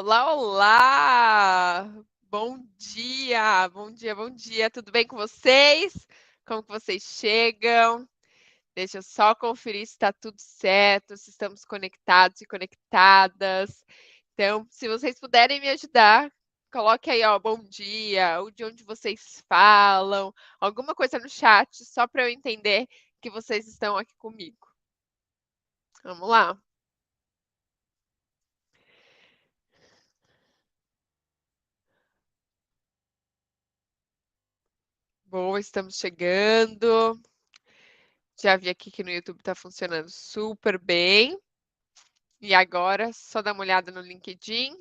Olá, olá! Bom dia, tudo bem com vocês? Como que vocês chegam? Deixa eu só conferir se está tudo certo, se estamos conectados e conectadas. Então, se vocês puderem me ajudar, coloque aí, ó, bom dia, ou de onde vocês falam, alguma coisa no chat, só para eu entender que vocês estão aqui comigo. Vamos lá. Boa, estamos chegando. Já vi aqui que no YouTube está funcionando super bem. E agora, só dá uma olhada no LinkedIn.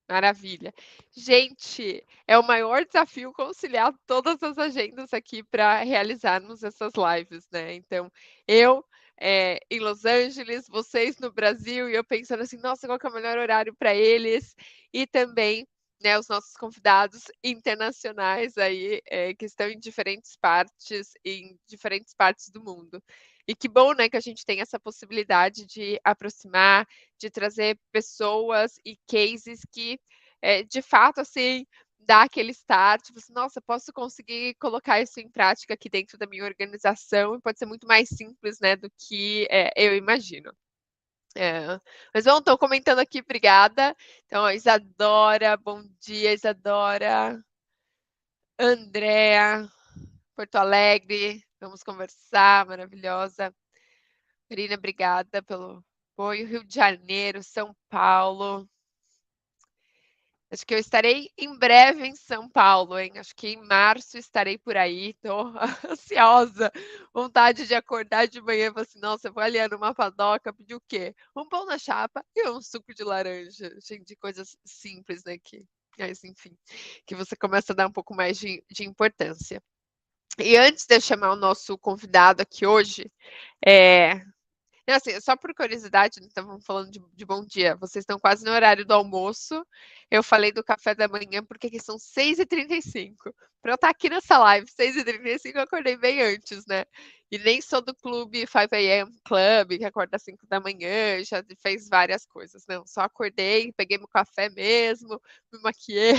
Maravilha. Gente, é o maior desafio conciliar todas as agendas aqui para realizarmos essas lives, né? Então, eu em Los Angeles, vocês no Brasil, e eu pensando assim, nossa, qual que é o melhor horário para eles? E também, né, os nossos convidados internacionais aí, que estão em diferentes partes do mundo. E que bom, né, que a gente tem essa possibilidade de aproximar, de trazer pessoas e cases que, de fato, assim, dá aquele start, tipo assim: "Nossa, posso conseguir colocar isso em prática aqui dentro da minha organização", e pode ser muito mais simples, né, do que, eu imagino. É. Mas bom, estão comentando aqui, obrigada. Então, a Isadora, bom dia, Isadora. Andréa, Porto Alegre, vamos conversar, maravilhosa. Marina, obrigada pelo apoio. Rio de Janeiro, São Paulo. Acho que eu estarei em breve em São Paulo, hein? Acho que em março estarei por aí. Tô ansiosa, vontade de acordar de manhã e falar assim: nossa, eu vou ali numa padoca, pedir o quê? Um pão na chapa e um suco de laranja. Gente, coisas simples, né? Mas, enfim, que você começa a dar um pouco mais de importância. E antes de eu chamar o nosso convidado aqui hoje, é, assim, só por curiosidade, então vamos falando de bom dia. Vocês estão quase no horário do almoço. Eu falei do café da manhã porque aqui são 6h35. Para eu estar aqui nessa live 6h35, eu acordei bem antes, né? E nem sou do clube 5 a.m. Club, que acorda às 5 da manhã, já fez várias coisas. Não, só acordei, peguei meu café mesmo, me maquiei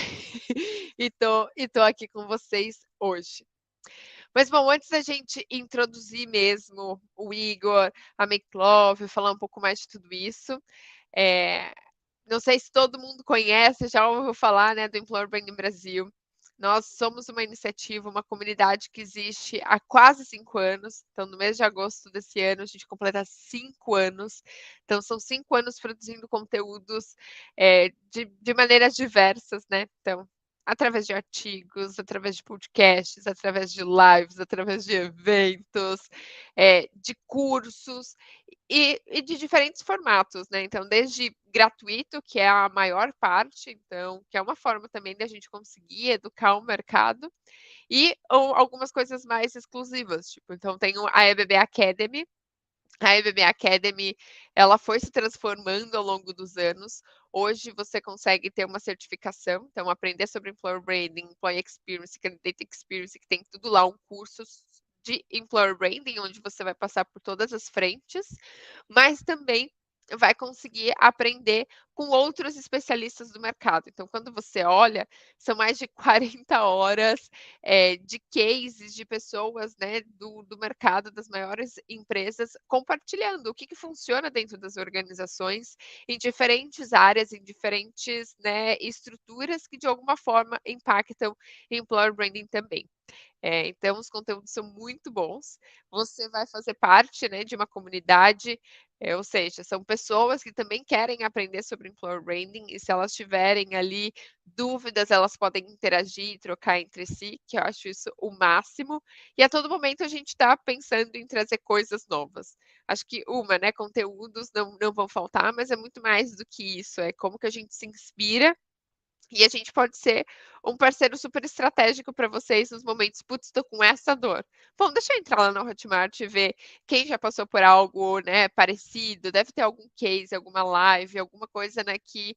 e tô aqui com vocês hoje. Mas bom, antes da gente introduzir mesmo o Igor, a Make Love, falar um pouco mais de tudo isso, é, não sei se todo mundo conhece, já ouviu falar, né, do Employer Branding Brasil. Nós somos uma iniciativa, uma comunidade que existe há quase 5 anos. Então, no mês de agosto desse ano, a gente completa 5 anos. Então, são 5 anos produzindo conteúdos de maneiras diversas, né? Então, através de artigos, através de podcasts, através de lives, através de eventos, de cursos e de diferentes formatos, né? Então, desde gratuito, que é a maior parte, então, que é uma forma também da gente conseguir educar o mercado, e ou algumas coisas mais exclusivas, tipo, então tem a EBB Academy. A EBB Academy, ela foi se transformando ao longo dos anos. Hoje você consegue ter uma certificação, então aprender sobre Employer Branding, Employee Experience, Candidate Experience, que tem tudo lá, um curso de Employer Branding, onde você vai passar por todas as frentes, mas também vai conseguir aprender com outros especialistas do mercado. Então, quando você olha, são mais de 40 horas de cases de pessoas, né, do mercado, das maiores empresas, compartilhando o que funciona dentro das organizações, em diferentes áreas, em diferentes, né, estruturas que de alguma forma impactam employer branding também. Então os conteúdos são muito bons. Você vai fazer parte, né, de uma comunidade, ou seja, são pessoas que também querem aprender sobre employer branding e se elas tiverem ali dúvidas, elas podem interagir e trocar entre si, que eu acho isso o máximo. E a todo momento a gente está pensando em trazer coisas novas. Acho que né, conteúdos não vão faltar, mas é muito mais do que isso, é como que a gente se inspira e a gente pode ser um parceiro super estratégico para vocês nos momentos, putz, estou com essa dor. Bom, deixa eu entrar lá no Hotmart e ver quem já passou por algo, né, parecido. Deve ter algum case, alguma live, alguma coisa, né, que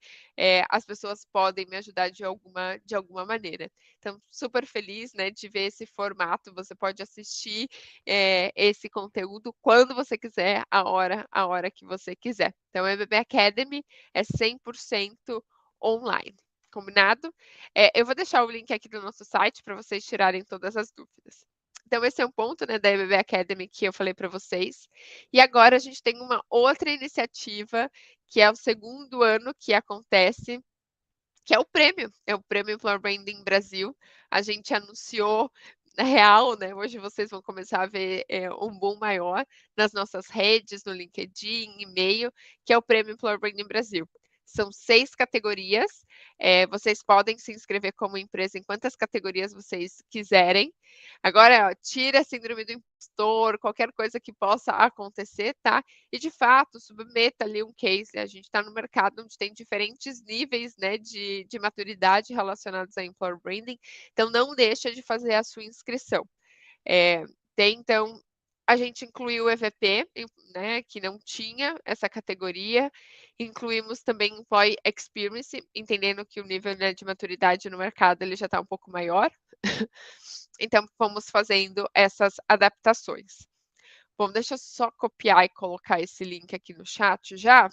as pessoas podem me ajudar de alguma maneira. Então, super feliz, né, de ver esse formato. Você pode assistir esse conteúdo quando você quiser, a hora que você quiser. Então, a EBB Academy é 100% online. Combinado? Eu vou deixar o link aqui do nosso site para vocês tirarem todas as dúvidas. Então, esse é um ponto, né, da EBB Academy que eu falei para vocês. E agora a gente tem uma outra iniciativa, que é o segundo ano que acontece, que é o Prêmio Employer Branding Brasil. A gente anunciou, na real, né, hoje vocês vão começar a ver um boom maior nas nossas redes, no LinkedIn, e-mail, que é o Prêmio Employer Branding Brasil. São 6 categorias. Vocês podem se inscrever como empresa em quantas categorias vocês quiserem. Agora, ó, tira a síndrome do impostor, qualquer coisa que possa acontecer, tá? E, de fato, submeta ali um case. A gente está no mercado onde tem diferentes níveis, né, de maturidade relacionados a employer branding. Então, não deixa de fazer a sua inscrição. Então, a gente incluiu o EVP, né, que não tinha essa categoria. Incluímos também Employee Experience, entendendo que o nível, né, de maturidade no mercado ele já está um pouco maior. Então, fomos fazendo essas adaptações. Bom, deixa eu só copiar e colocar esse link aqui no chat já.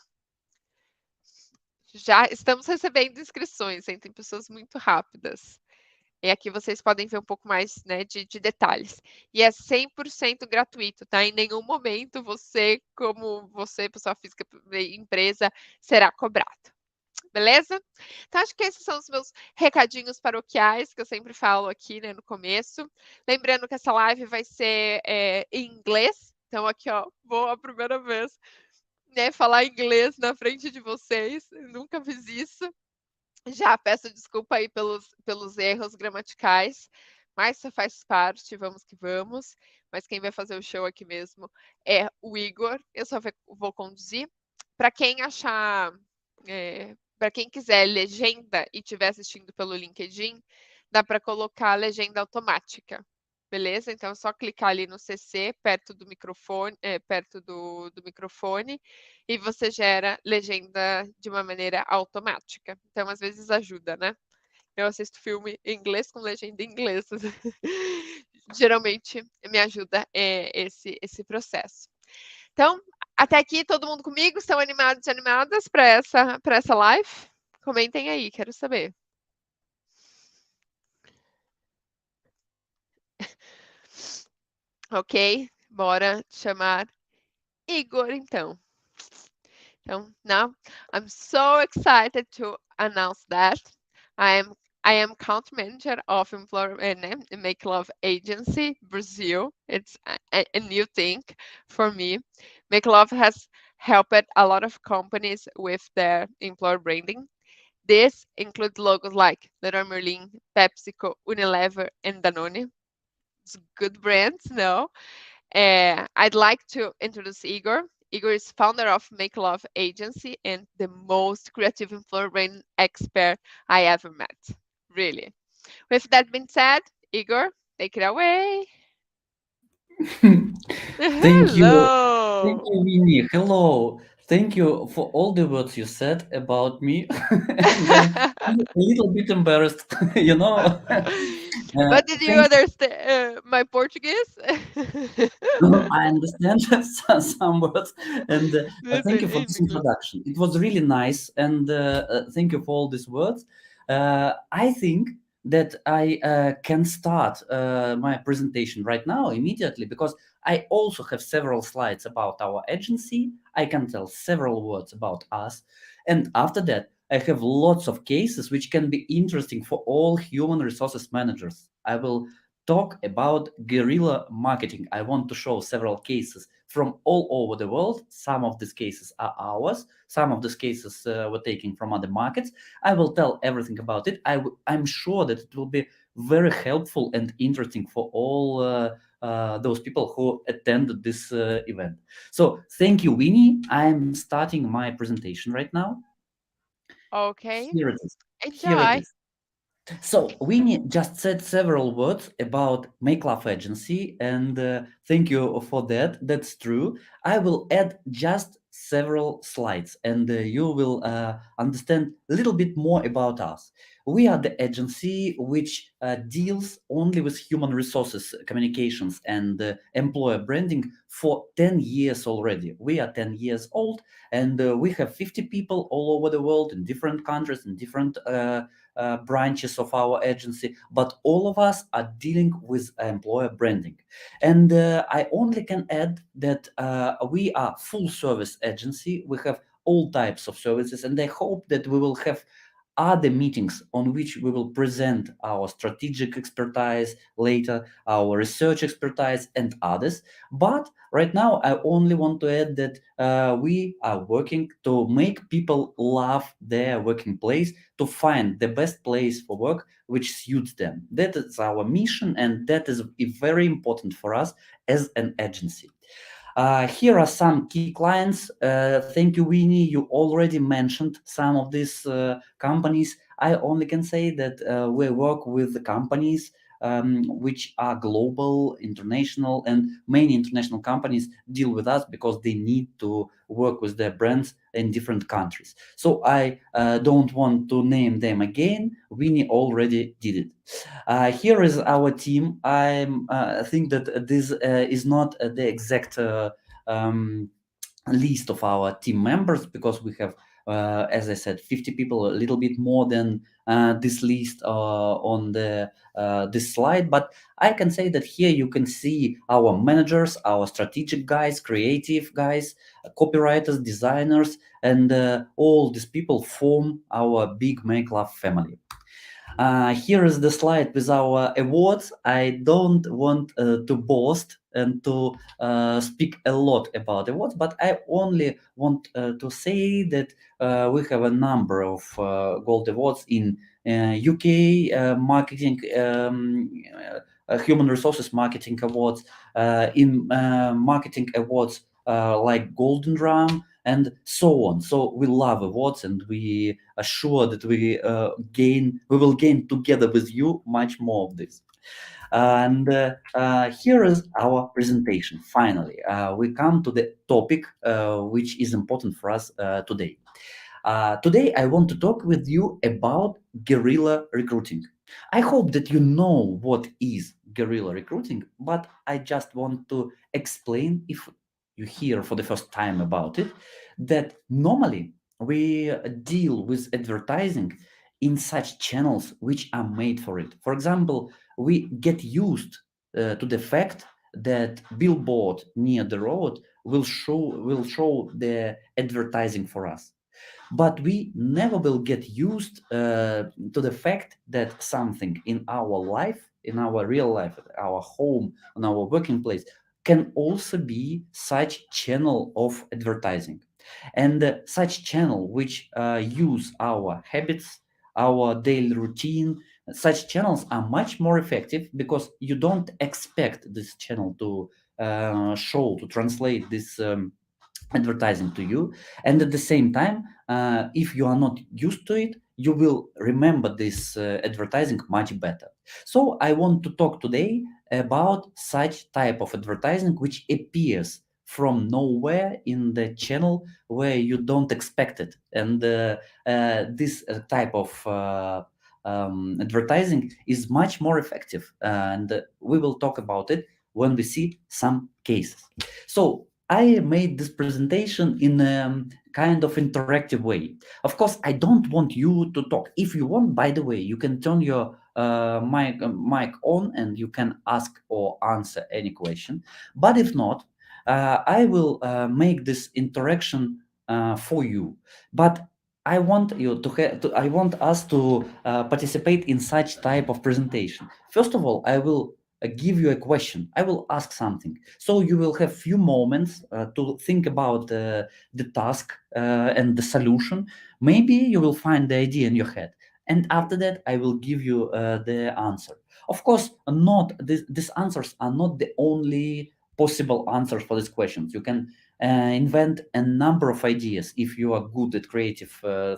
Já estamos recebendo inscrições, hein? Tem pessoas muito rápidas. E aqui vocês podem ver um pouco mais, né, de detalhes. E é 100% gratuito, tá? Em nenhum momento você, pessoa física, empresa, será cobrado. Beleza? Então, acho que esses são os meus recadinhos paroquiais que eu sempre falo aqui, né, no começo. Lembrando que essa live vai ser em inglês. Então, aqui, ó, vou a primeira vez, né, falar inglês na frente de vocês. Eu nunca fiz isso. Já peço desculpa aí pelos erros gramaticais, mas isso faz parte, vamos que vamos. Mas quem vai fazer o show aqui mesmo é o Igor. Eu só vou conduzir. Para quem achar, para quem quiser legenda e estiver assistindo pelo LinkedIn, dá para colocar a legenda automática. Beleza? Então é só clicar ali no CC, perto do microfone, do microfone, e você gera legenda de uma maneira automática. Então, às vezes ajuda, né? Eu assisto filme em inglês com legenda em inglês. Geralmente me ajuda esse processo. Então, até aqui, todo mundo comigo? Estão animados e animadas para essa live? Comentem aí, quero saber. Ok, bora chamar Igor, então. So now I'm so excited to announce that I am country manager of Employer Make Love Agency Brazil. It's a new thing for me. Make Love has helped a lot of companies with their employer branding. This includes logos like Leroy Merlin, PepsiCo, Unilever, and Danone. It's good brands, no? I'd like to introduce Igor. Igor is founder of Make Love Agency and the most creative employer brand expert I ever met. Really. With that being said, Igor, take it away. Thank you. Thank Hello. you, Winnie. Hello. Thank you for all the words you said about me. And I'm a little bit embarrassed, you know. But did you Thank understand my Portuguese? I understand some words, and thank Listen, you for in this English. introduction. It was really nice, and thank you for all these words. I think that I can start my presentation right now immediately because I also have several slides about our agency. I can tell several words about us, and after that, I have lots of cases which can be interesting for all human resources managers. I will talk about guerrilla marketing. I want to show several cases from all over the world. Some of these cases are ours. Some of these cases were taken from other markets. I will tell everything about it. I'm sure that it will be very helpful and interesting for all those people who attended this event. So thank you, Winnie. I'm starting my presentation right now. Okay, Here it is. Here it enjoy. is. So Winnie just said several words about Make Love Agency, and thank you for that. That's true. I will add just several slides, and you will understand a little bit more about us. We are the agency which deals only with human resources communications and employer branding for 10 years already. We are 10 years old, and we have 50 people all over the world in different countries, in different branches of our agency, but all of us are dealing with employer branding. And I only can add that we are full service agency. We have all types of services, and I hope that we will have other meetings on which we will present our strategic expertise later, our research expertise, and others. But right now, I only want to add that we are working to make people love their working place, to find the best place for work which suits them. That is our mission, and that is very important for us as an agency. Here are some key clients. Thank you, Winnie. You already mentioned some of these companies. I only can say that we work with the companies which are global, international, and many international companies deal with us because they need to work with their brands in different countries. So I don't want to name them again. Winnie already did it. Here is our team. I think that this is not the exact list of our team members, because we have, as I said, 50 people, a little bit more than this list on the this slide. But I can say that here you can see our managers, our strategic guys, creative guys, copywriters, designers, and all these people form our big Make Love family. Here is the slide with our awards. I don't want to boast and to speak a lot about awards, but I only want to say that we have a number of gold awards in UK marketing, human resources marketing awards, in marketing awards like Golden Drum, and so on. So we love awards, and we are sure that we will gain together with you much more of this. And here is our presentation. Finally, we come to the topic which is important for us today. Today, I want to talk with you about guerrilla recruiting. I hope that you know what is guerrilla recruiting, but I just want to explain, if you hear for the first time about it, that normally we deal with advertising in such channels which are made for it. For example, we get used to the fact that billboard near the road will show the advertising for us, but we never will get used to the fact that something in our life, in our real life, our home, on our working place, can also be such channel of advertising, and such channel which use our habits, our daily routine. Such channels are much more effective because you don't expect this channel to show, to translate this advertising to you, and at the same time, if you are not used to it, you will remember this advertising much better. So I want to talk today about such type of advertising which appears from nowhere in the channel where you don't expect it, and this type of advertising is much more effective, and we will talk about it when we see some cases. So I made this presentation in a kind of interactive way. Of course, I don't want you to talk. If you want, by the way, you can turn your mic on and you can ask or answer any question. But if not, I will make this interaction for you. But I want you I want us to participate in such type of presentation. First of all, I will give you a question. I will ask something. So you will have few moments to think about the task and the solution. Maybe you will find the idea in your head. And after that, I will give you the answer. Of course, not these answers are not the only possible answers for these questions. You can invent a number of ideas if you are good at creative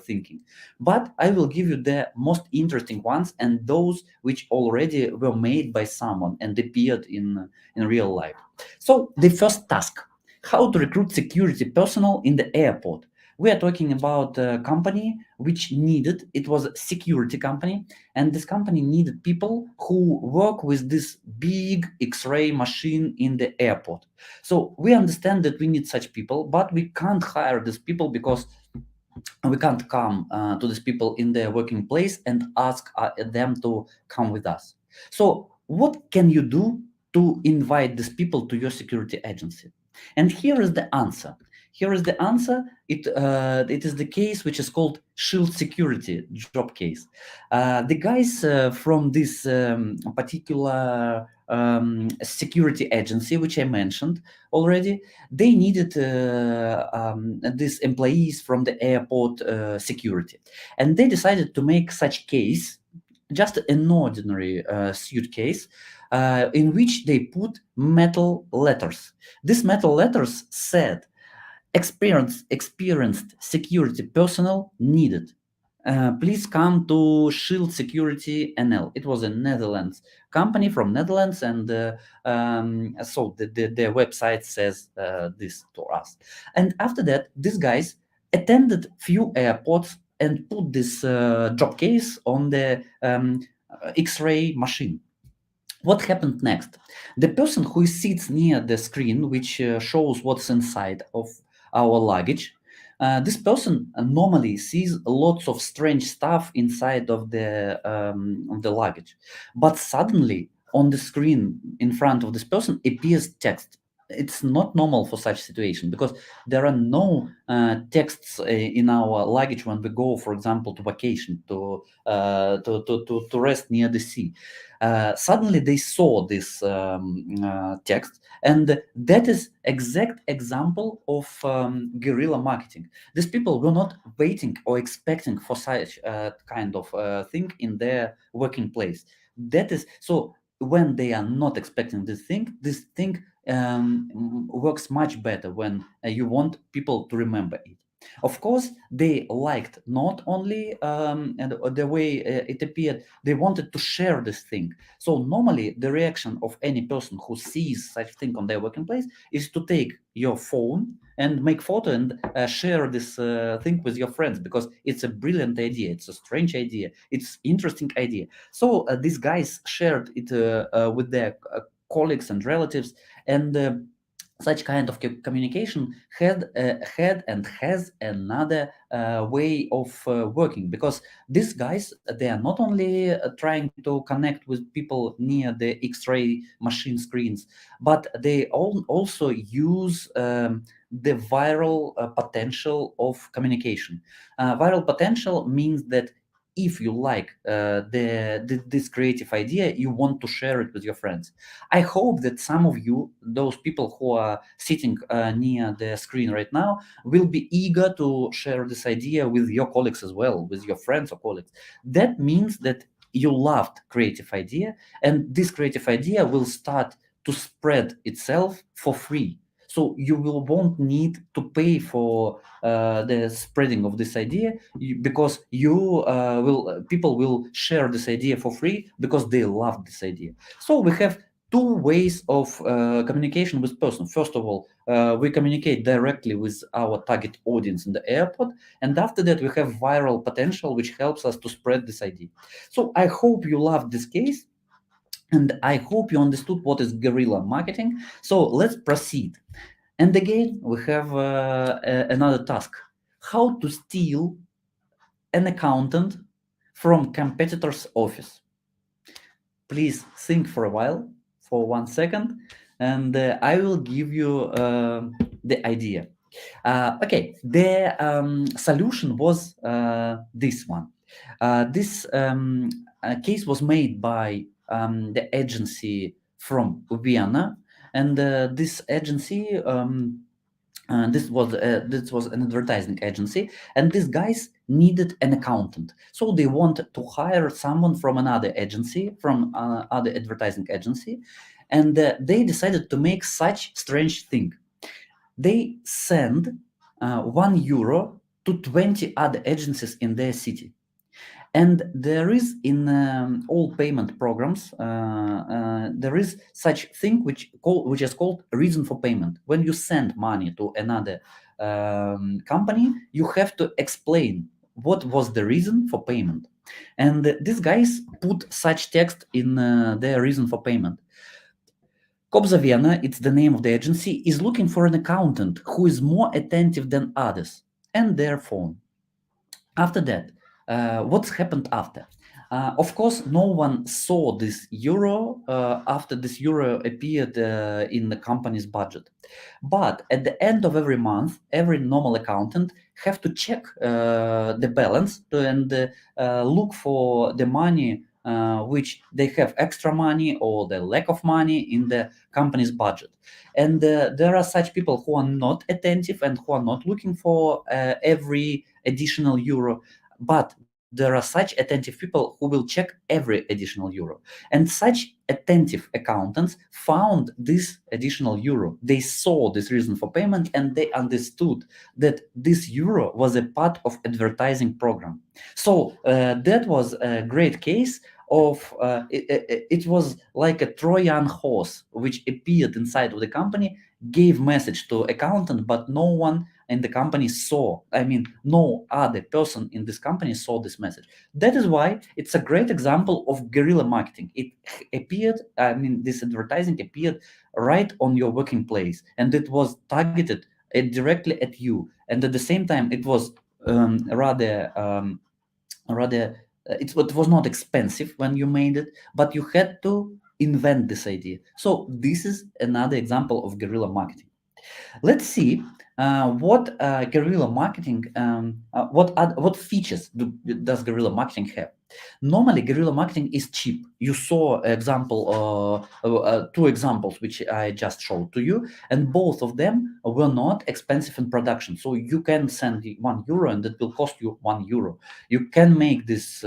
thinking. But I will give you the most interesting ones, and those which already were made by someone and appeared in real life. So the first task. How to recruit security personnel in the airport. We are talking about a company which needed, it was a security company, and this company needed people who work with this big X-ray machine in the airport. So we understand that we need such people, but we can't hire these people because we can't come to these people in their working place and ask them to come with us. So what can you do to invite these people to your security agency? And here is the answer. Here is the answer. It is the case which is called Shield Security job case. The guys from this particular security agency, which I mentioned already, they needed these employees from the airport security, and they decided to make such case, just an ordinary suitcase, in which they put metal letters. These metal letters said, experienced security personnel needed. Please come to Shield Security NL. It was a Netherlands company from Netherlands, and so their website says this to us. And after that, these guys attended few airports and put this job case on the X-ray machine. What happened next? The person who sits near the screen, which shows what's inside of our luggage, this person normally sees lots of strange stuff inside of the luggage. But suddenly, on the screen in front of this person appears text. It's not normal for such situation because there are no texts in our luggage when we go, for example, to vacation, to rest near the sea. Suddenly they saw this text, and that is exact example of guerrilla marketing. These people were not waiting or expecting for such kind of thing in their working place. That is so. When they are not expecting this thing works much better when you want people to remember it. Of course, they liked not only and the way it appeared, they wanted to share this thing. So normally, the reaction of any person who sees such thing on their working place is to take your phone and make photo and share this thing with your friends, because it's a brilliant idea, it's a strange idea, it's interesting idea. So these guys shared it with their colleagues and relatives, and such kind of communication had and has another way of working, because these guys, they are not only trying to connect with people near the X-ray machine screens, but they also use the viral potential of communication. Viral potential means that if you like this creative idea, you want to share it with your friends. I hope that some of you, those people who are sitting near the screen right now, will be eager to share this idea with your colleagues as well, with your friends or colleagues. That means that you loved creative idea, and this creative idea will start to spread itself for free. So you won't need to pay for the spreading of this idea, because people will share this idea for free because they love this idea. So we have two ways of communication with person. First of all, we communicate directly with our target audience in the airport, and after that we have viral potential, which helps us to spread this idea. So I hope you loved this case, and I hope you understood what is guerrilla marketing. So let's proceed. And again, we have another task: how to steal an accountant from competitor's office. Please think for a while, for 1 second, and I will give you the idea. Okay, the solution was this one. This case was made by the agency from Vienna, and this agency. This was an advertising agency, and these guys needed an accountant. So they wanted to hire someone from another agency, from other advertising agency, and they decided to make such strange thing. They send €1 to 20 other agencies in their city, And there is in all payment programs, there is such thing which is called reason for payment. When you send money to another company, you have to explain what was the reason for payment. And these guys put such text in their reason for payment. Kobzavena, it's the name of the agency, is looking for an accountant who is more attentive than others, and therefore after that, what's happened after? Of course, no one saw this euro after this euro appeared in the company's budget. But at the end of every month, every normal accountant have to check the balance and look for the money which they have extra money or the lack of money in the company's budget. And there are such people who are not attentive and who are not looking for every additional euro, but there are such attentive people who will check every additional euro. And such attentive accountants found this additional euro. They saw this reason for payment and they understood that this euro was a part of advertising program. So that was a great case of it was like a Trojan horse which appeared inside of the company, gave message to accountant, but no one in the company saw. I mean, no other person in this company saw this message. That is why it's a great example of guerrilla marketing. It appeared, I mean, this advertising appeared right on your working place, and it was targeted directly at you. And at the same time, it was rather it was not expensive when you made it, but you had to invent this idea. So this is another example of guerrilla marketing. Let's see what guerrilla marketing, what features does guerrilla marketing have. Normally, guerrilla marketing is cheap. You saw two examples which I just showed to you, and both of them were not expensive in production. So you can send €1 and it will cost you €1. You can make this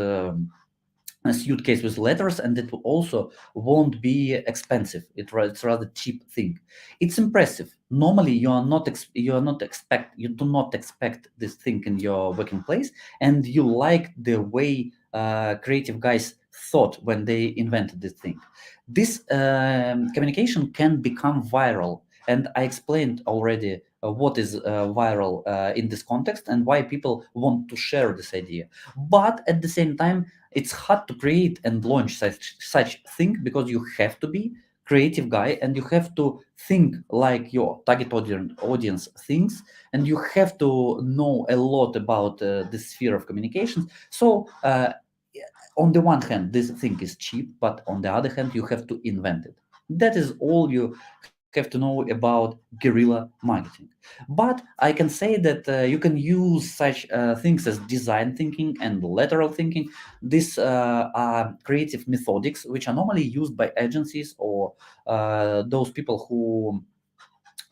a suitcase with letters, and it also won't be expensive. It's rather cheap thing. It's impressive. Normally, you do not expect this thing in your working place, and you like the way creative guys thought when they invented this thing. This communication can become viral, and I explained already what is viral in this context and why people want to share this idea. But at the same time, it's hard to create and launch such thing because you have to be creative guy and you have to think like your target audience thinks, and you have to know a lot about the sphere of communications. So on the one hand, this thing is cheap, but on the other hand, you have to invent it. That is all you have to know about guerrilla marketing. But I can say that you can use such things as design thinking and lateral thinking. These are creative methodics which are normally used by agencies or those people who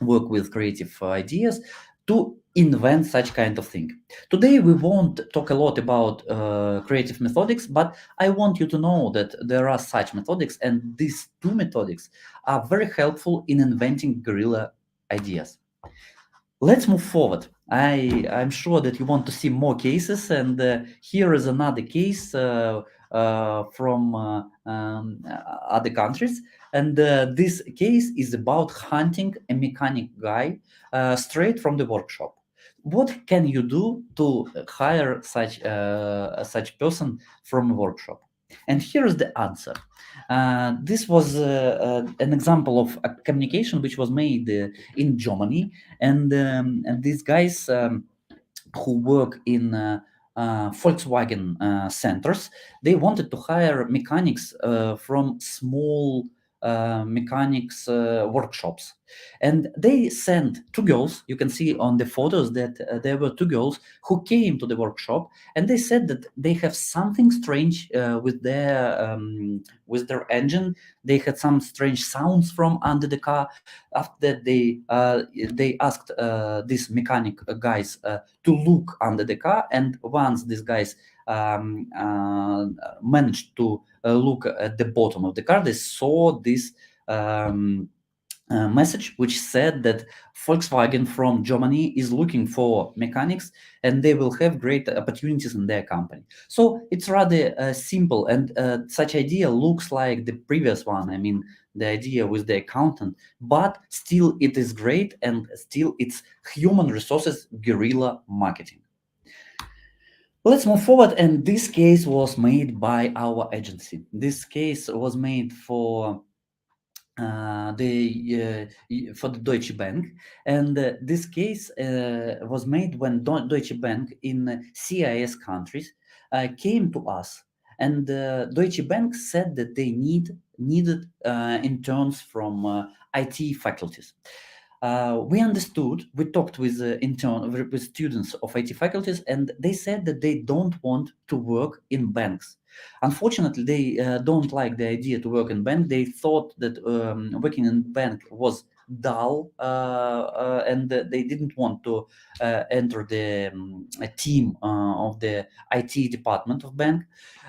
work with creative ideas to invent such kind of thing. Today we won't talk a lot about creative methodics, but I want you to know that there are such methodics, and these two methodics are very helpful in inventing guerrilla ideas. Let's move forward. I'm sure that you want to see more cases, and here is another case from other countries. And this case is about hunting a mechanic guy straight from the workshop. What can you do to hire such person from a workshop? And here is the answer. This was an example of a communication which was made in Germany, and these guys who work in Volkswagen centers, they wanted to hire mechanics from small mechanics workshops, and they sent two girls. You can see on the photos that there were two girls who came to the workshop, and they said that they have something strange with their engine. They had some strange sounds from under the car. After that, they asked these mechanic guys to look under the car, and once these guys managed to look at the bottom of the car, they saw this message which said that Volkswagen from Germany is looking for mechanics and they will have great opportunities in their company. So it's rather simple, and such idea looks like the previous one. I mean, the idea with the accountant, but still it is great, and still it's human resources guerrilla marketing. Let's move forward, and this case was made by our agency. This case was made for the Deutsche Bank, and this case was made when Deutsche Bank in CIS countries came to us, and Deutsche Bank said that they needed interns from IT faculties. We understood. We talked with with students of IT faculties, and they said that they don't want to work in banks. Unfortunately, they don't like the idea to work in bank. They thought that working in bank was dull, and they didn't want to enter the a team of the IT department of bank.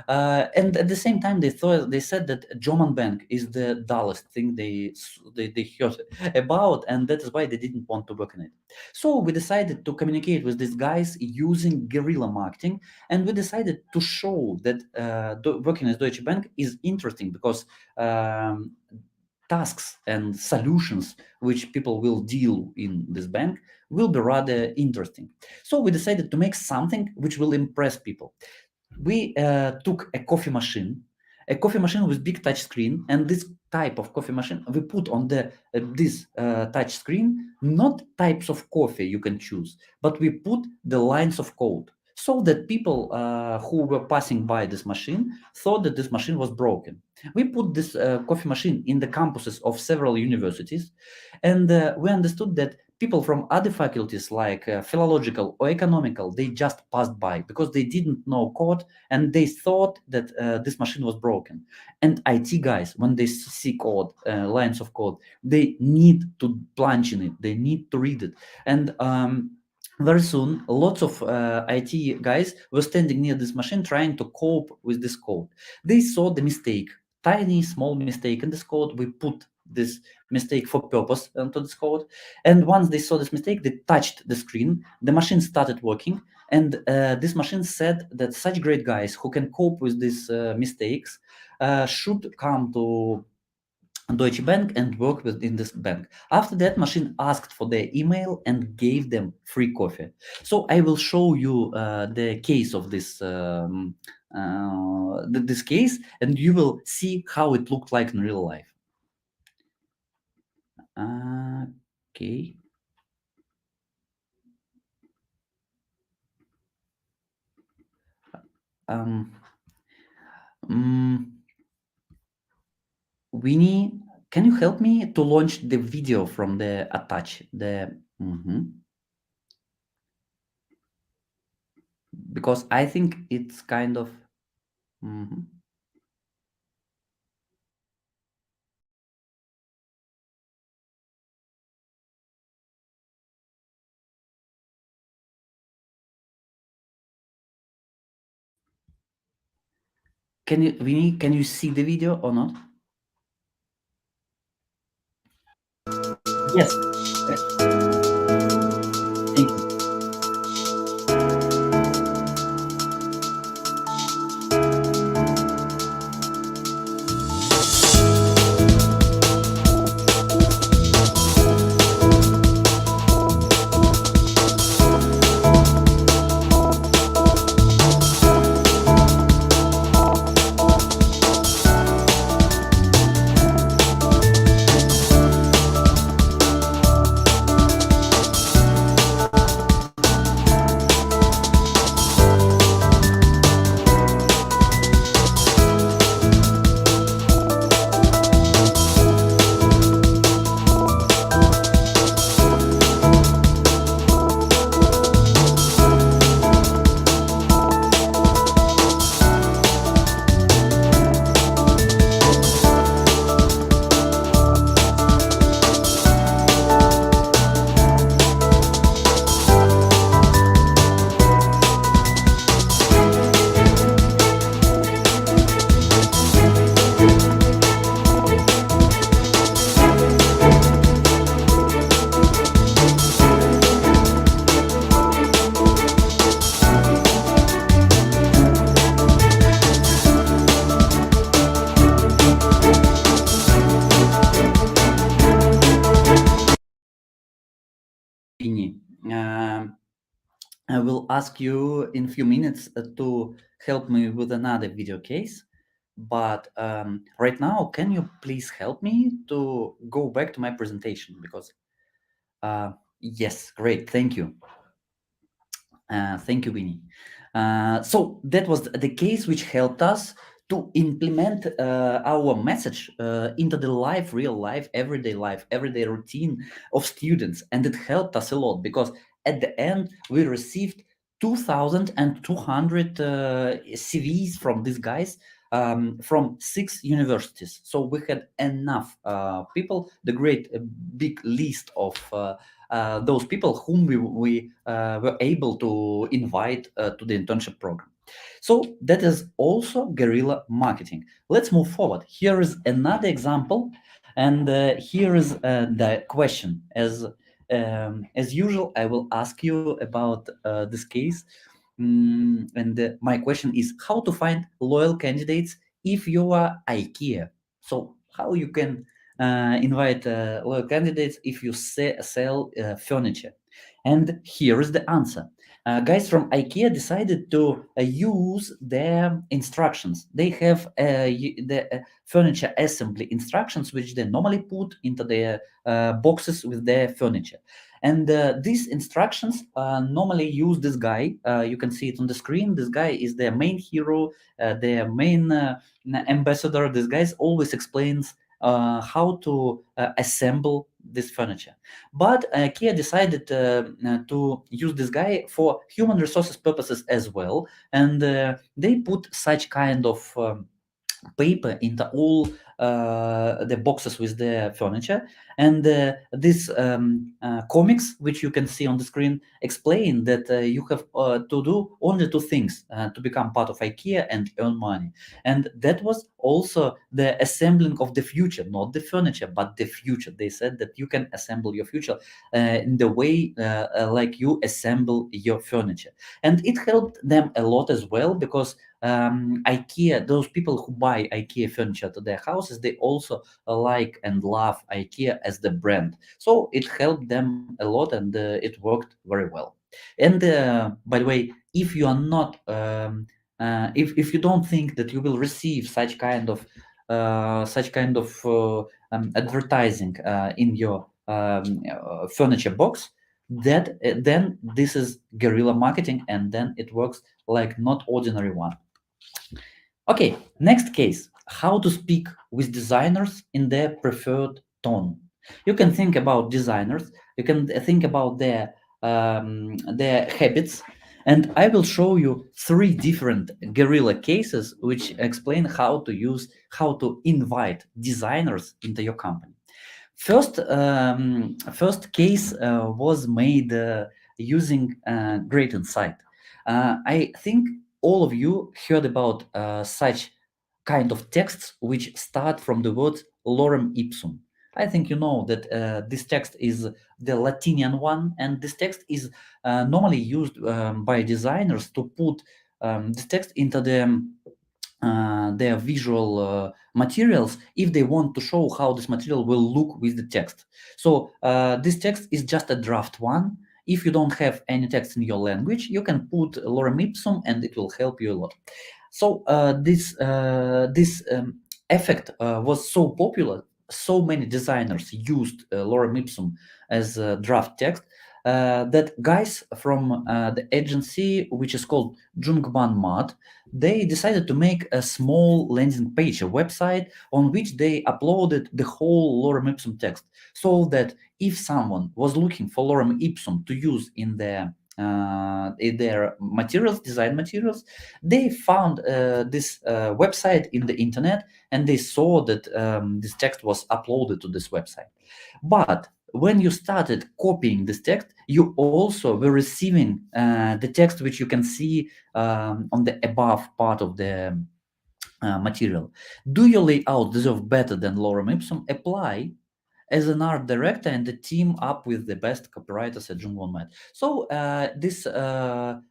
And at the same time, they said that German bank is the dullest thing they heard about, and that is why they didn't want to work in it. So we decided to communicate with these guys using guerrilla marketing, and we decided to show that working as Deutsche Bank is interesting because tasks and solutions which people will deal in this bank will be rather interesting. So we decided to make something which will impress people. We took a coffee machine with big touch screen, and this type of coffee machine we put on the this touch screen not types of coffee you can choose, but we put the lines of code so that people who were passing by this machine thought that this machine was broken. We put this coffee machine in the campuses of several universities, and we understood that people from other faculties like philological or economical, they just passed by because they didn't know code and they thought that this machine was broken. And IT guys, when they see code, lines of code, they need to plunge in it, they need to read it. And very soon, lots of IT guys were standing near this machine trying to cope with this code. They saw the mistake, tiny, small mistake in this code. We put this mistake for purpose into this code. And once they saw this mistake, they touched the screen. The machine started working. And this machine said that such great guys who can cope with these mistakes should come to Deutsche Bank and work within this bank. After that, machine asked for their email and gave them free coffee. So I will show you the case of this case, and you will see how it looked like in real life. Okay. Um, mm, Winnie, can you help me to launch the video from the attach? Because I think it's kind of. Mhm. Winnie, can you see the video or not? Yes. Thank you. I will ask you in few minutes to help me with another video case. But right now, can you please help me to go back to my presentation? Because yes, great, thank you. Thank you, Winnie. So that was the case which helped us to implement our message into the real life, everyday routine of students. And it helped us a lot because at the end, we received 2,200 CVs from these guys from 6 universities. So we had enough people, the great big list of those people whom we were able to invite to the internship program. So that is also guerrilla marketing. Let's move forward. Here is another example, and here is the question. As usual, I will ask you about this case. And my question is how to find loyal candidates if you are IKEA. So how you can invite loyal candidates if you sell furniture. And here is the answer. Guys from IKEA decided to use their instructions. They have the furniture assembly instructions, which they normally put into their boxes with their furniture. And these instructions normally use this guy. You can see it on the screen. This guy is their main hero, their main ambassador. This guy always explains how to assemble this furniture. But Kia decided to use this guy for human resources purposes as well, and they put such kind of paper into all the boxes with the furniture. And this comics, which you can see on the screen, explain that you have to do only 2 things to become part of IKEA and earn money. And that was also the assembling of the future, not the furniture, but the future. They said that you can assemble your future in the way like you assemble your furniture. And it helped them a lot as well because IKEA, those people who buy IKEA furniture to their houses, they also like and love IKEA as the brand. So it helped them a lot, and it worked very well. And by the way, if you are not, if you don't think that you will receive such kind of advertising in your furniture box, that then this is guerrilla marketing, and then it works like not ordinary one. Okay, next case, how to speak with designers in their preferred tone. You can think about designers, you can think about their habits, and I will show you 3 different guerrilla cases which explain how to invite designers into your company. First case was made using Great Insight. I think all of you heard about such kind of texts which start from the word lorem ipsum. I think you know that this text is the Latinian one, and this text is normally used by designers to put this text into their visual materials if they want to show how this material will look with the text. So this text is just a draft one. If you don't have any text in your language, you can put lorem ipsum and it will help you a lot. So this effect was so popular. So many designers used lorem ipsum as a draft text that guys from the agency, which is called Jungman Mad, they decided to make a small landing page, a website on which they uploaded the whole lorem ipsum text, so that if someone was looking for lorem ipsum to use in their materials, design materials, they found this website in the internet, and they saw that this text was uploaded to this website. But when you started copying this text, you also were receiving the text which you can see on the above part of the material. Do your layout deserve better than lorem ipsum? Apply as an art director and the team up with the best copywriters at Jungwon Med. So this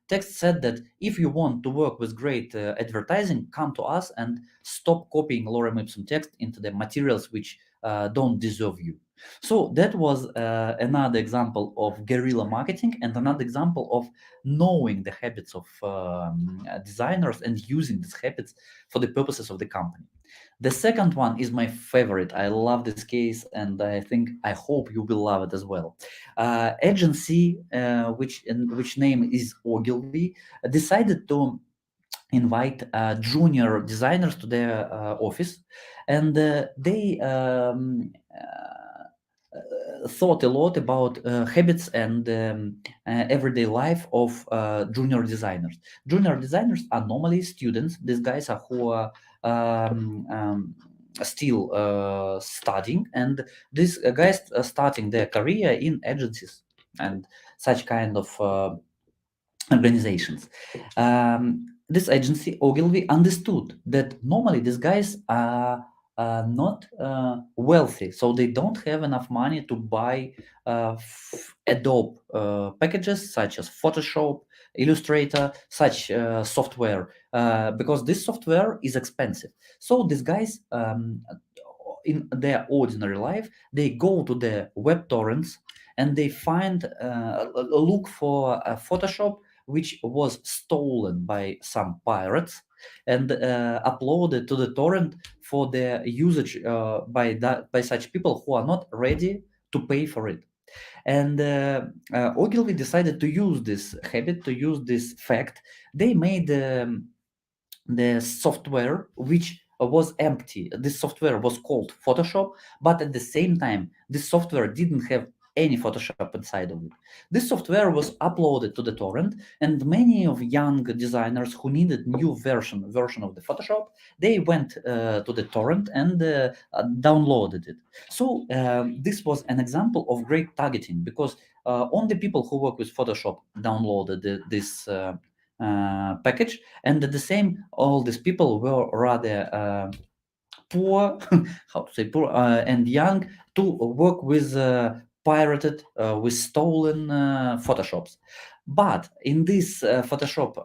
text said that if you want to work with great advertising, come to us and stop copying lorem ipsum text into the materials which don't deserve you. So that was another example of guerrilla marketing, and another example of knowing the habits of designers and using these habits for the purposes of the company. The second one is my favorite. I love this case, and I hope you will love it as well. Agency, which name is Ogilvy, decided to invite junior designers to their office, and they thought a lot about habits and everyday life of junior designers. Junior designers are normally students. These guys are who are still studying, and these guys are starting their career in agencies and such kind of organizations. This agency, Ogilvy, understood that normally these guys are not wealthy, so they don't have enough money to buy Adobe packages such as Photoshop, Illustrator, such software, because this software is expensive. So these guys, in their ordinary life, they go to the web torrents and they find look for Photoshop which was stolen by some pirates and uploaded to the torrent for their usage by such people who are not ready to pay for it. And Ogilvy decided to use this habit, to use this fact. They made the software which was empty. This software was called Photoshop, but at the same time, this software didn't have any Photoshop inside of it. This software was uploaded to the torrent, and many of young designers who needed new version of the Photoshop, they went to the torrent and downloaded it. So this was an example of great targeting, because only people who work with Photoshop downloaded this package, and at the same, all these people were rather poor, how to say poor, and young, to work with pirated, with stolen Photoshops. But in this Photoshop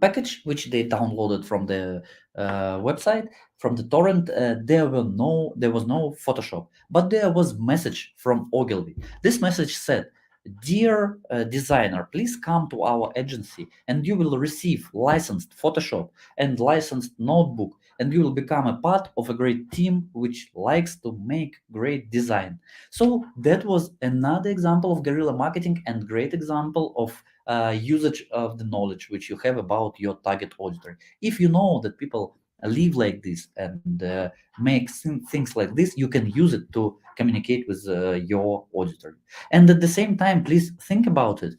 package, which they downloaded from the website, from the torrent, there was no Photoshop, but there was message from Ogilvy. This message said, "Dear designer, please come to our agency and you will receive licensed Photoshop and licensed notebook, and you will become a part of a great team which likes to make great design." So that was another example of guerrilla marketing and great example of usage of the knowledge which you have about your target auditor. If you know that people live like this and make things like this, you can use it to communicate with your auditor. And at the same time, please think about it.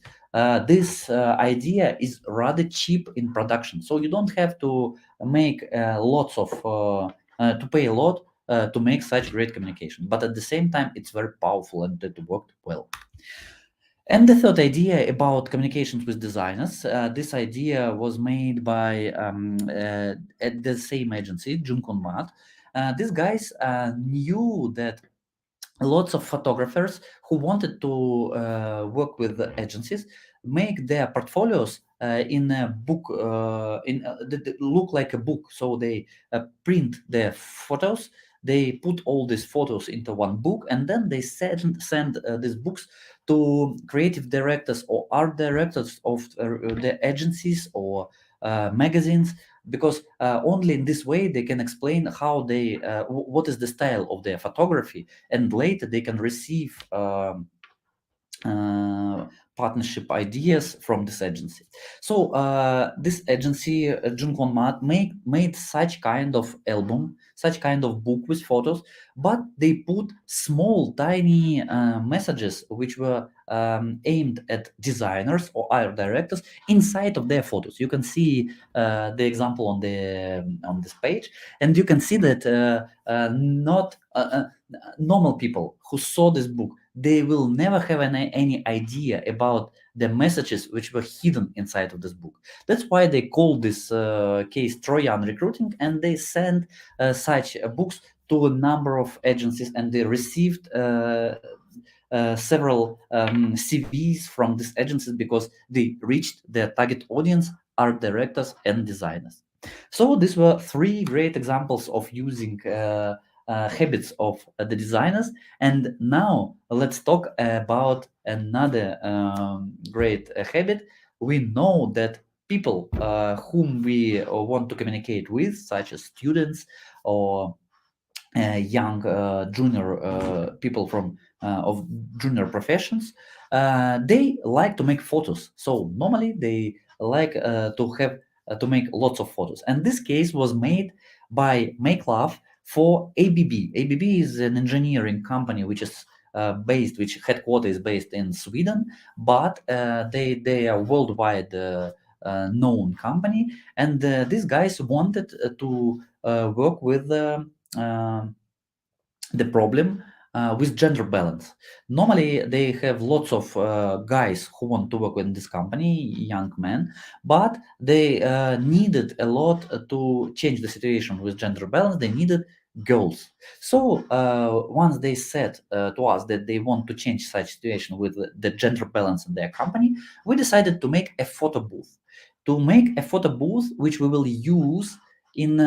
This idea is rather cheap in production, so you don't have to make lots of to pay a lot to make such great communication. But at the same time, it's very powerful and it worked well. And the third idea about communications with designers, this idea was made by at the same agency, Junkon Mat. These guys knew that lots of photographers who wanted to work with the agencies make their portfolios in a book, that look like a book. So they print their photos, they put all these photos into one book, and then they send these books to creative directors or art directors of the agencies or magazines, because only in this way they can explain how they what is the style of their photography, and later they can receive partnership ideas from this agency. So this agency, Junkon Mat, made such kind of album, such kind of book with photos, but they put small, tiny messages which were aimed at designers or art directors inside of their photos. You can see the example on this page, and you can see that not normal people who saw this book, they will never have any idea about the messages which were hidden inside of this book. That's why they call this case Trojan recruiting, and they sent such books to a number of agencies, and they received several CVs from these agencies because they reached their target audience, art directors and designers. So these were three great examples of using habits of the designers. And now let's talk about another great habit. We know that people whom we want to communicate with, such as students or young junior people from of junior professions, they like to make photos. So normally they like to make lots of photos. And this case was made by Make Love for ABB. ABB is an engineering company which is which headquarters is based in Sweden, but they are worldwide known company. And these guys wanted to work with the problem with gender balance. Normally, they have lots of guys who want to work in this company, young men, but they needed a lot to change the situation with gender balance. They needed girls. So once they said to us that they want to change such situation with the gender balance in their company, we decided to make a photo booth. To make a photo booth which we will use in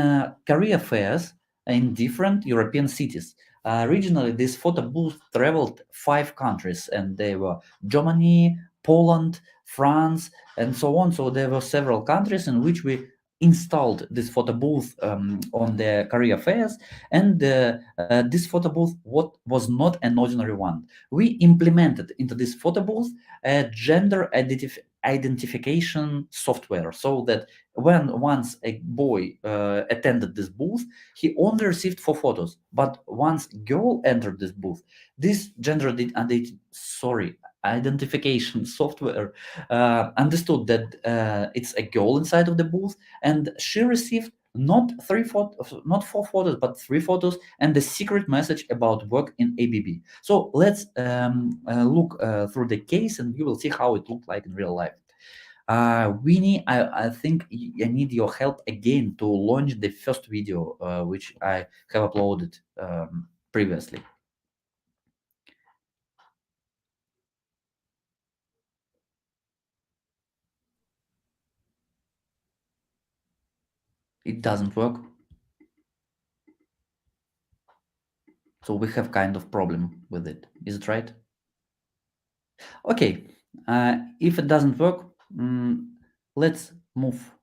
career fairs in different European cities. Originally, this photo booth traveled 5 countries, and they were Germany, Poland, France, and so on. So there were several countries in which we installed this photo booth on the career fairs. And this photo booth was not an ordinary one. We implemented into this photo booth a gender identification software, so that when once a boy attended this booth, he only received 4 photos. But once girl entered this booth, this identification software understood that it's a girl inside of the booth, and she received not 4 photos, but 3 photos, and the secret message about work in ABB. So let's look through the case, and you will see how it looked like in real life. Winnie, I think I need your help again to launch the first video which I have uploaded previously. It doesn't work. So we have kind of problem with it. Is it right? Okay. If it doesn't work, let's move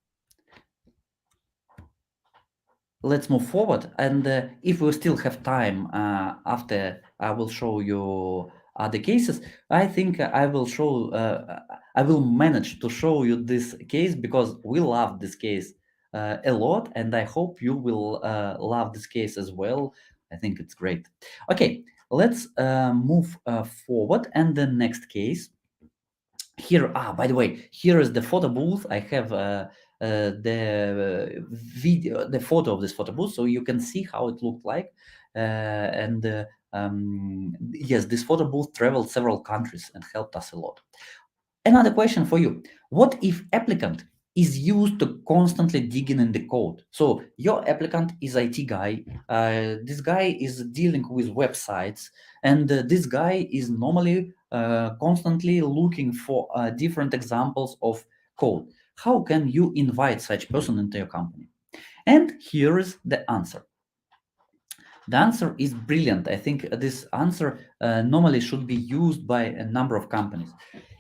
forward. And if we still have time after I will show you other cases, I think I will manage to show you this case, because we love this case a lot, and I hope you will love this case as well. I think it's great. Okay, let's move forward. And the next case here, by the way, here is the photo booth. I have the photo of this photo booth, so you can see how it looked like. Yes, this photo booth traveled several countries and helped us a lot. Another question for you: what if applicant is used to constantly digging in the code? So your applicant is IT guy. This guy is dealing with websites, and this guy is normally constantly looking for different examples of code. How can you invite such person into your company? And here is the answer. The answer is brilliant. I think this answer normally should be used by a number of companies.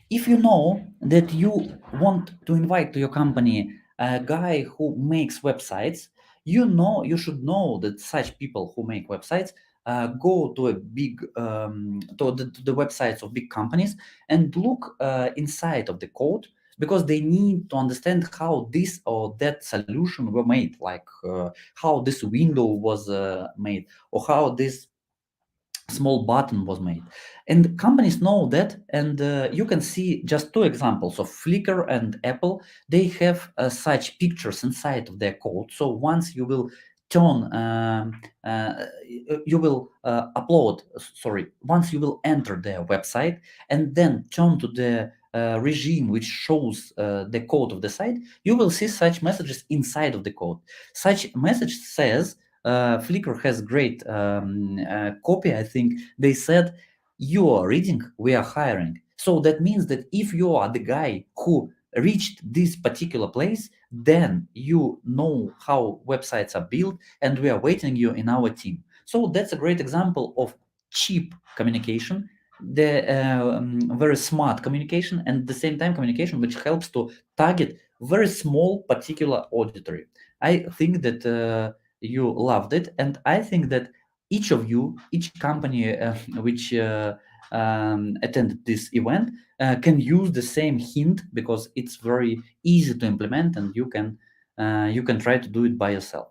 If you know that you want to invite to your company a guy who makes websites, you should know that such people who make websites go to a big to the websites of big companies and look inside of the code, because they need to understand how this or that solution were made, like how this window was made, or how this small button was made. And companies know that. And you can see just 2 examples of Flickr and Apple. They have such pictures inside of their code. So once you will turn you will upload sorry once you will enter their website and then turn to the regime which shows the code of the site, you will see such messages inside of the code. Such message says, Flickr has great copy. I think they said, "You are reading, we are hiring." So that means that if you are the guy who reached this particular place, then you know how websites are built, and we are waiting you in our team. So that's a great example of cheap communication, the very smart communication, and at the same time communication which helps to target very small particular auditory. I think that you loved it, and I think that each of you, each company which attended this event can use the same hint, because it's very easy to implement, and you can try to do it by yourself.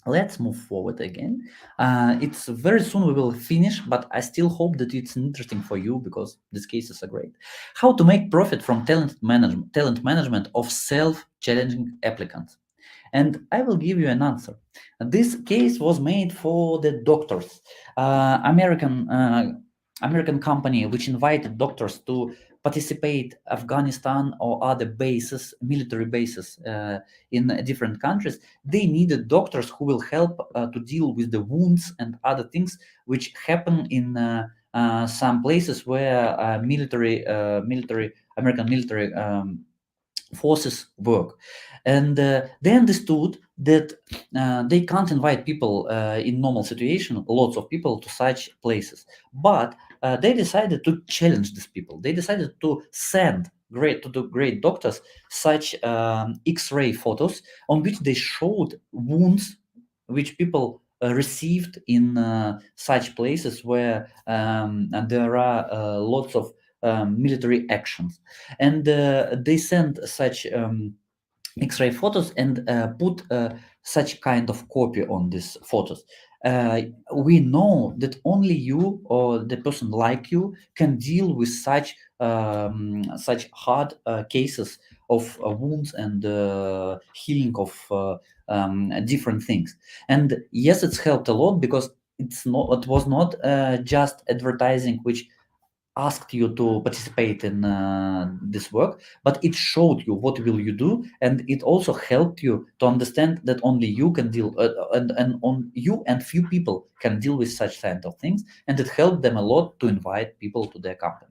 Let's move forward again. It's very soon we will finish, but I still hope that it's interesting for you, because these cases are great. How to make profit from talent management of self-challenging applicants. And I will give you an answer. This case was made for the doctors, American company which invited doctors to participate Afghanistan or other bases, military bases in different countries. They needed doctors who will help to deal with the wounds and other things which happen in some places where military American military forces work. And they understood that they can't invite people in normal situation, lots of people, to such places, but they decided to challenge these people. They decided to send great to the great doctors such x-ray photos on which they showed wounds which people received in such places where there are lots of military actions. And they sent such X-ray photos and put such kind of copy on these photos. Uh, we know that only you or the person like you can deal with such hard cases of wounds and healing of different things. And yes, it's helped a lot, because it was not just advertising which asked you to participate in this work, but it showed you what will you do, and it also helped you to understand that only you can deal and on you and few people can deal with such kind of things, and it helped them a lot to invite people to their company.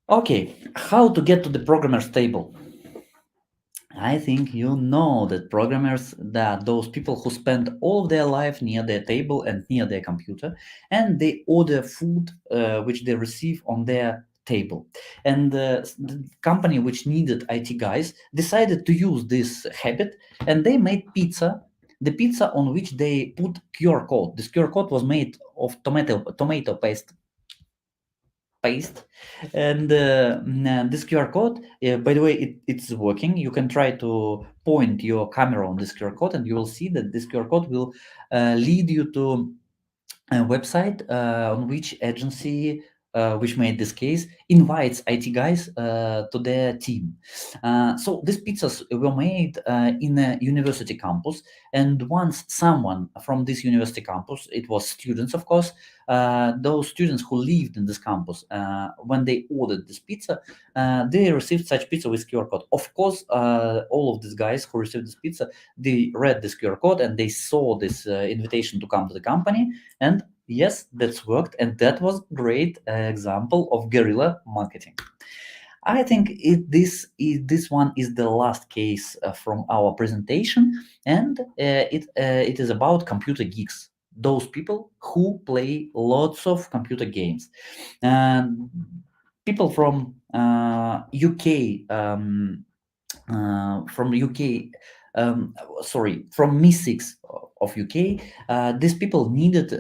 Okay, how to get to the programmer's table. I think you know that programmers, that those people who spend all of their life near their table and near their computer, and they order food which they receive on their table. And the company which needed IT guys decided to use this habit, and they made pizza. The pizza on which they put QR code. This QR code was made of tomato paste, and this QR code, by the way, it's working. You can try to point your camera on this QR code, and you will see that this QR code will lead you to a website on which agency which made this case invites IT guys to their team. So these pizzas were made in a university campus, and once someone from this university campus, it was students, of course, those students who lived in this campus, when they ordered this pizza, they received such pizza with QR code. Of course, all of these guys who received this pizza, they read this QR code and they saw this invitation to come to the company, and yes, that's worked, and that was great example of guerrilla marketing. I think this one is the last case from our presentation, and it is about computer geeks. Those people who play lots of computer games, and people from UK, from UK, sorry, from MI6 of UK. These people needed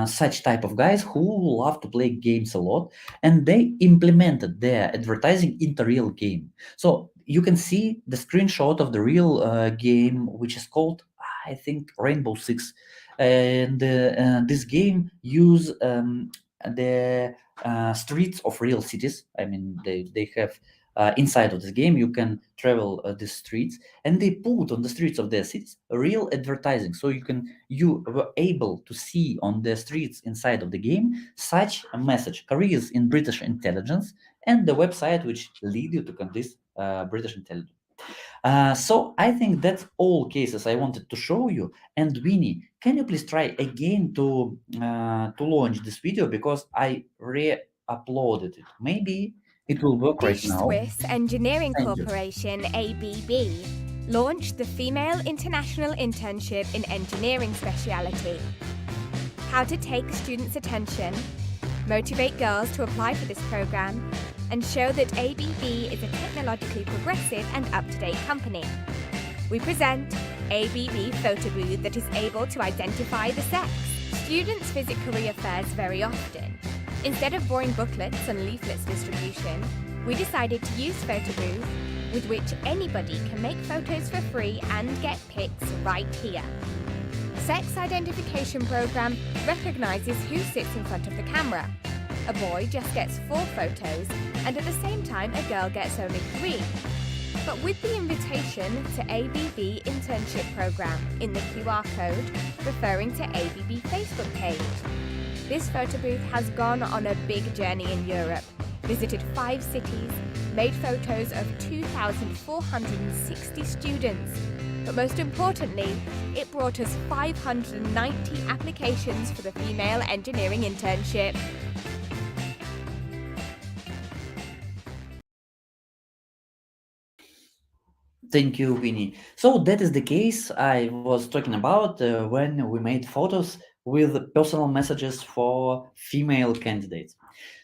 such type of guys who love to play games a lot, and they implemented their advertising into real game. So you can see the screenshot of the real game, which is called, I think, Rainbow Six, and this game use the streets of real cities. I mean, they have inside of this game you can travel the streets, and they put on the streets of their cities real advertising, so you were able to see on the streets inside of the game such a message: careers in British intelligence, and the website which lead you to this British intelligence. So I think that's all cases I wanted to show you. And Winnie, can you please try again to launch this video, because I re-uploaded it. Maybe it will work The right now. Swiss Engineering Thank you. Corporation, ABB, launched the Female International Internship in Engineering speciality. How to take students' attention, motivate girls to apply for this program, and show that ABB is a technologically progressive and up-to-date company. We present ABB Photo Booth that is able to identify the sex. Students visit career fairs very often. Instead of boring booklets and leaflets distribution, we decided to use Photo Booth, with which anybody can make photos for free and get pics right here. Sex Identification Program recognises who sits in front of the camera. A boy just gets 4 photos, and at the same time a girl gets only 3. But with the invitation to ABB Internship Program in the QR code referring to ABB Facebook page. This photo booth has gone on a big journey in Europe, visited 5 cities, made photos of 2,460 students. But most importantly, it brought us 590 applications for the Female Engineering Internship. Thank you, Winnie. So that is the case I was talking about when we made photos with personal messages for female candidates.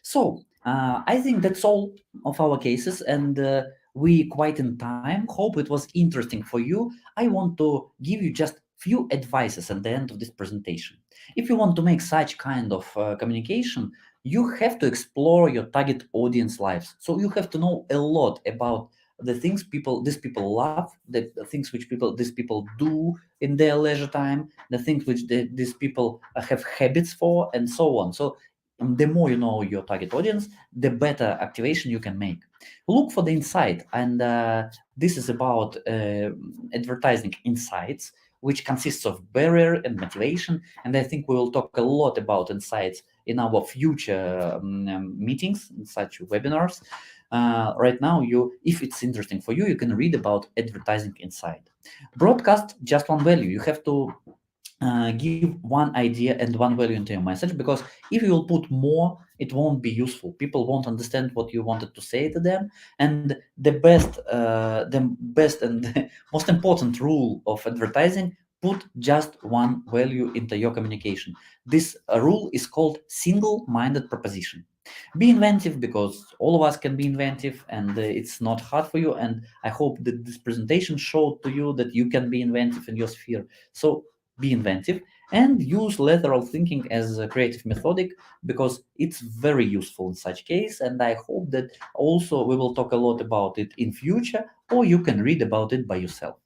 So I think that's all of our cases, and we quite in time. Hope it was interesting for you. I want to give you just few advices at the end of this presentation. If you want to make such kind of communication, you have to explore your target audience lives. So you have to know a lot about the things these people love, the things which these people do in their leisure time, the things which these people have habits for, and so on. So the more you know your target audience, the better activation you can make. Look for the insight, and this is about advertising insights, which consists of barrier and motivation. And I think we will talk a lot about insights in our future meetings, in such webinars. Right now, if it's interesting for you, you can read about advertising insight. Broadcast just one value. You have to give one idea and one value into your message, because if you will put more, it won't be useful. People won't understand what you wanted to say to them. And the best and the most important rule of advertising: put just one value into your communication. This rule is called single-minded proposition. Be inventive, because all of us can be inventive, and it's not hard for you. And I hope that this presentation showed to you that you can be inventive in your sphere. So be inventive and use lateral thinking as a creative methodic, because it's very useful in such case. And I hope that also we will talk a lot about it in future, or you can read about it by yourself.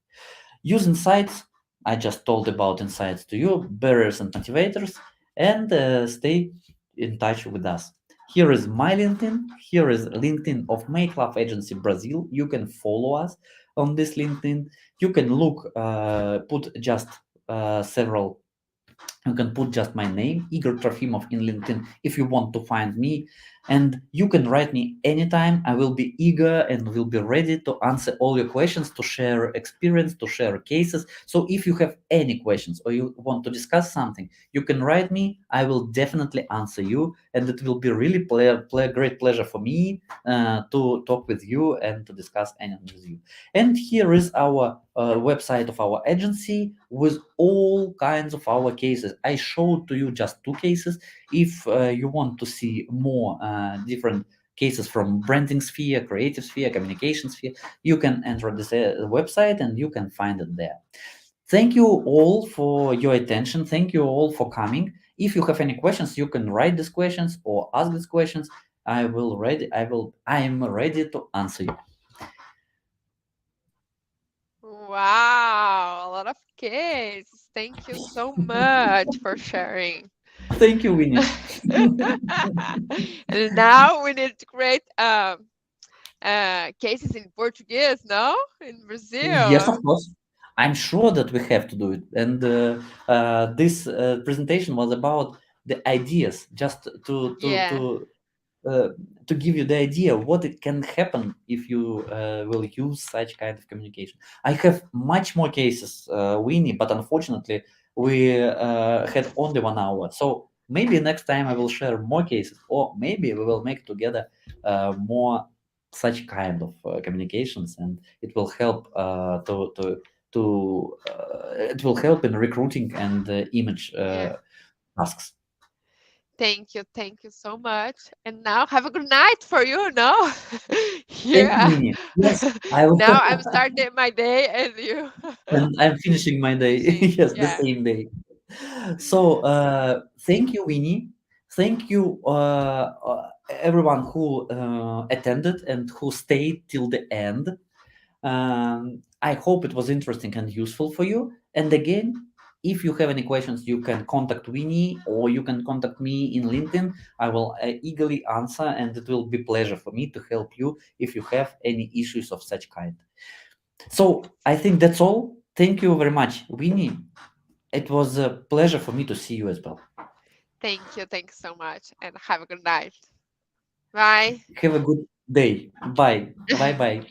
Use insights. I just told about insights to you, barriers and motivators, and stay in touch with us. Here is my LinkedIn. Here is LinkedIn of Make Love Agency Brazil. You can follow us on this LinkedIn. You can put just several. You can put just my name, Igor Trofimov, in LinkedIn if you want to find me. And you can write me anytime. I will be eager and will be ready to answer all your questions, to share experience, to share cases. So if you have any questions or you want to discuss something, you can write me. I will definitely answer you. And it will be really great pleasure for me to talk with you and to discuss anything with you. And here is our website of our agency with all kinds of our cases. I showed to you just 2 cases. If you want to see more different cases from branding sphere, creative sphere, communication sphere, you can enter this website and you can find it there. Thank you all for your attention. Thank you all for coming. If you have any questions, you can write these questions or ask these questions. I am ready to answer you. Wow, a lot of cases. Thank you so much for sharing. Thank you, Winnie. And now we need to create cases in Portuguese, no? In Yes, Brazil. of course. I'm sure that we have to do it. And this presentation was about the ideas, just Yeah. uh, to give you the idea what it can happen if you will use such kind of communication. I have much more cases, Winnie, but unfortunately we had only 1 hour. So maybe next time I will share more cases, or maybe we will make together more such kind of communications, and it will help it will help in recruiting and image tasks. Thank you so much. And now have a good night for you, no? Here, Thank you, Winnie. Yes, I will. now I'm starting my day and you. And I'm finishing my day. Yes, the Yeah. same day. So thank you, Winnie. Thank you, everyone who attended and who stayed till the end. I hope it was interesting and useful for you. And again, if you have any questions, you can contact Winnie or you can contact me in LinkedIn. I will eagerly answer, and it will be pleasure for me to help you if you have any issues of such kind. So I think that's all. Thank you very much, Winnie. It was a pleasure for me to see you as well. Thank you so much, and have a good night. Bye. Have a good day. Bye. Bye bye.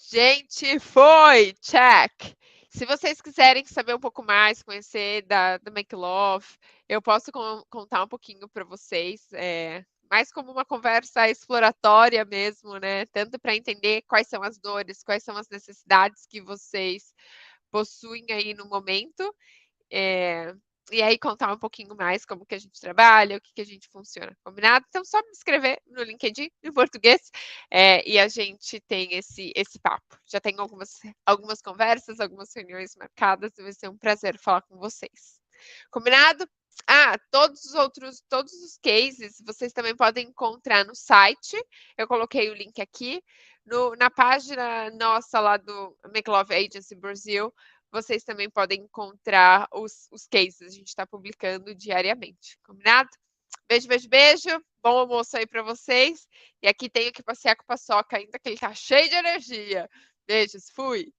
Gente, foi! Check! Se vocês quiserem saber um pouco mais, conhecer da Make Love, eu posso contar um pouquinho para vocês, mais como uma conversa exploratória mesmo, né? Tanto para entender quais são as dores, quais são as necessidades que vocês possuem aí no momento, e aí contar um pouquinho mais como que a gente trabalha, o que a gente funciona, combinado? Então, só me inscrever no LinkedIn, em português, e a gente tem esse papo. Já tenho algumas conversas, algumas reuniões marcadas, e vai ser um prazer falar com vocês. Combinado? Todos os cases, vocês também podem encontrar no site, eu coloquei o link aqui, na página nossa lá do Make Love Agency Brasil, vocês também podem encontrar os cases, a gente está publicando diariamente, combinado? Beijo, beijo, beijo, bom almoço aí para vocês, e aqui tenho que passear com o Paçoca ainda, que ele tá cheio de energia. Beijos, fui!